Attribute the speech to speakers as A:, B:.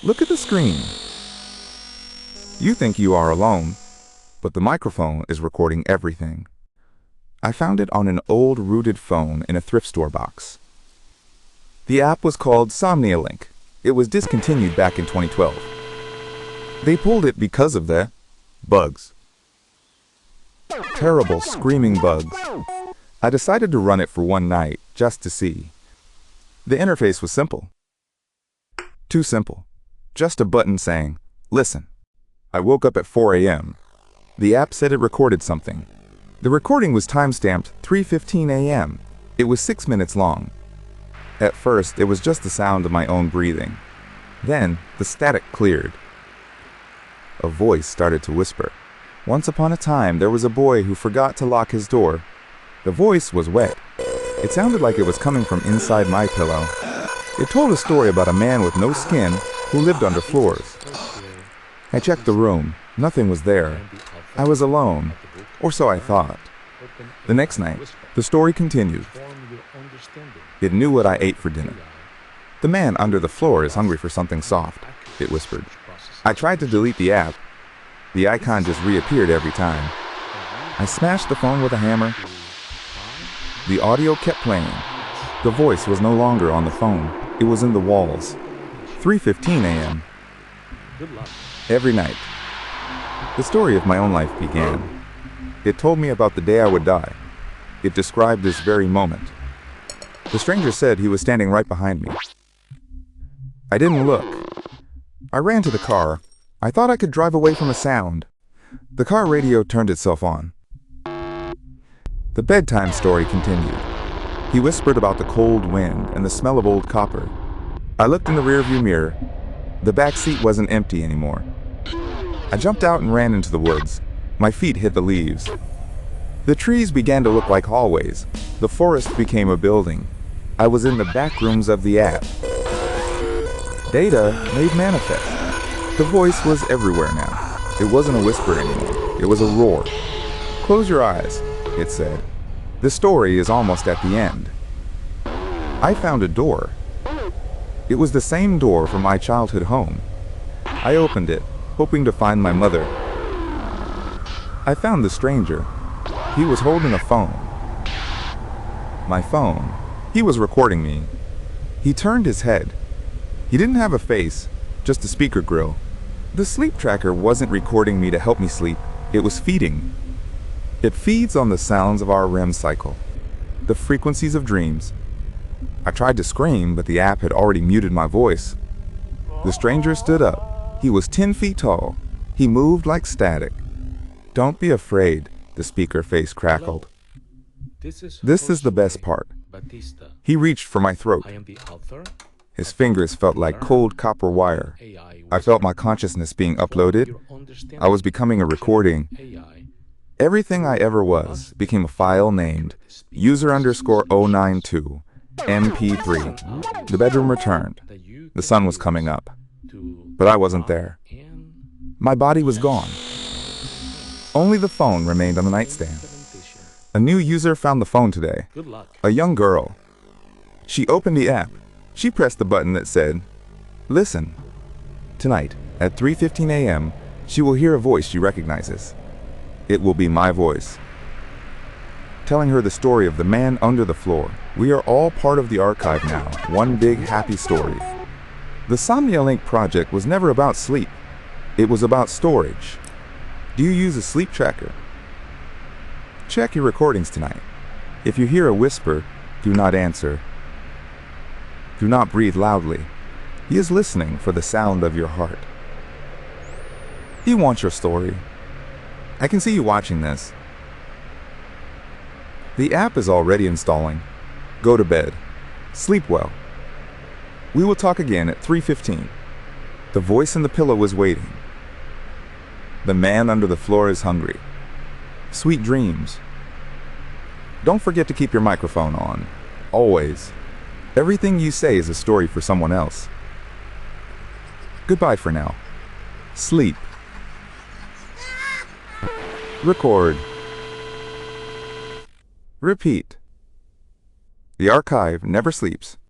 A: Look at the screen. You think you are alone, but the microphone is recording everything. I found it on an old rooted phone in a thrift store box. The app was called Somnia-Link. It was discontinued back in 2012. They pulled it because of the bugs. Terrible screaming bugs. I decided to run it for one night just to see. The interface was simple. Too simple. Just a button saying, "Listen." I woke up at 4 a.m. The app said it recorded something. The recording was time-stamped 3:15 a.m. It was 6 minutes long. At first, it was just the sound of my own breathing. Then, the static cleared. A voice started to whisper. Once upon a time, there was a boy who forgot to lock his door. The voice was wet. It sounded like it was coming from inside my pillow. It told a story about a man with no skin who lived under floors. I checked the room. Nothing was there. I was alone, or so I thought. The next night, the story continued. It knew what I ate for dinner. "The man under the floor is hungry for something soft," it whispered. I tried to delete the app. The icon just reappeared every time. I smashed the phone with a hammer. The audio kept playing. The voice was no longer on the phone. It was in the walls. 3:15 a.m. Every night. The story of my own life began. It told me about the day I would die. It described this very moment. The stranger said he was standing right behind me. I didn't look. I ran to the car. I thought I could drive away from a sound. The car radio turned itself on. The bedtime story continued. He whispered about the cold wind and the smell of old copper. I looked in the rearview mirror. The back seat wasn't empty anymore. I jumped out and ran into the woods. My feet hit the leaves. The trees began to look like hallways. The forest became a building. I was in the back rooms of the app. Data made manifest. The voice was everywhere now. It wasn't a whisper anymore. It was a roar. "Close your eyes," it said. "The story is almost at the end." I found a door. It was the same door from my childhood home. I opened it, hoping to find my mother. I found the stranger. He was holding a phone. My phone. He was recording me. He turned his head. He didn't have a face, just a speaker grill. The sleep tracker wasn't recording me to help me sleep. It was feeding. It feeds on the sounds of our REM cycle, the frequencies of dreams. I tried to scream, but the app had already muted my voice. The stranger stood up. He was 10 feet tall. He moved like static. "Don't be afraid," the speaker face crackled. This is the best part. He reached for my throat. His fingers felt like cold copper wire. I felt my consciousness being uploaded. I was becoming a recording. Everything I ever was became a file named user_092 MP3. The bedroom returned. The sun was coming up. But I wasn't there. My body was gone. Only the phone remained on the nightstand. A new user found the phone today. A young girl. She opened the app. She pressed the button that said, "Listen." Tonight, at 3:15 a.m., she will hear a voice she recognizes. It will be my voice, telling her the story of the man under the floor. We are all part of the archive now, one big happy story. The Somnia-Link project was never about sleep. It was about storage. Do you use a sleep tracker? Check your recordings tonight. If you hear a whisper, do not answer. Do not breathe loudly. He is listening for the sound of your heart. He wants your story. I can see you watching this. The app is already installing. Go to bed. Sleep well. We will talk again at 3:15. The voice in the pillow is waiting. The man under the floor is hungry. Sweet dreams. Don't forget to keep your microphone on. Always. Everything you say is a story for someone else. Goodbye for now. Sleep. Record. Repeat. The archive never sleeps.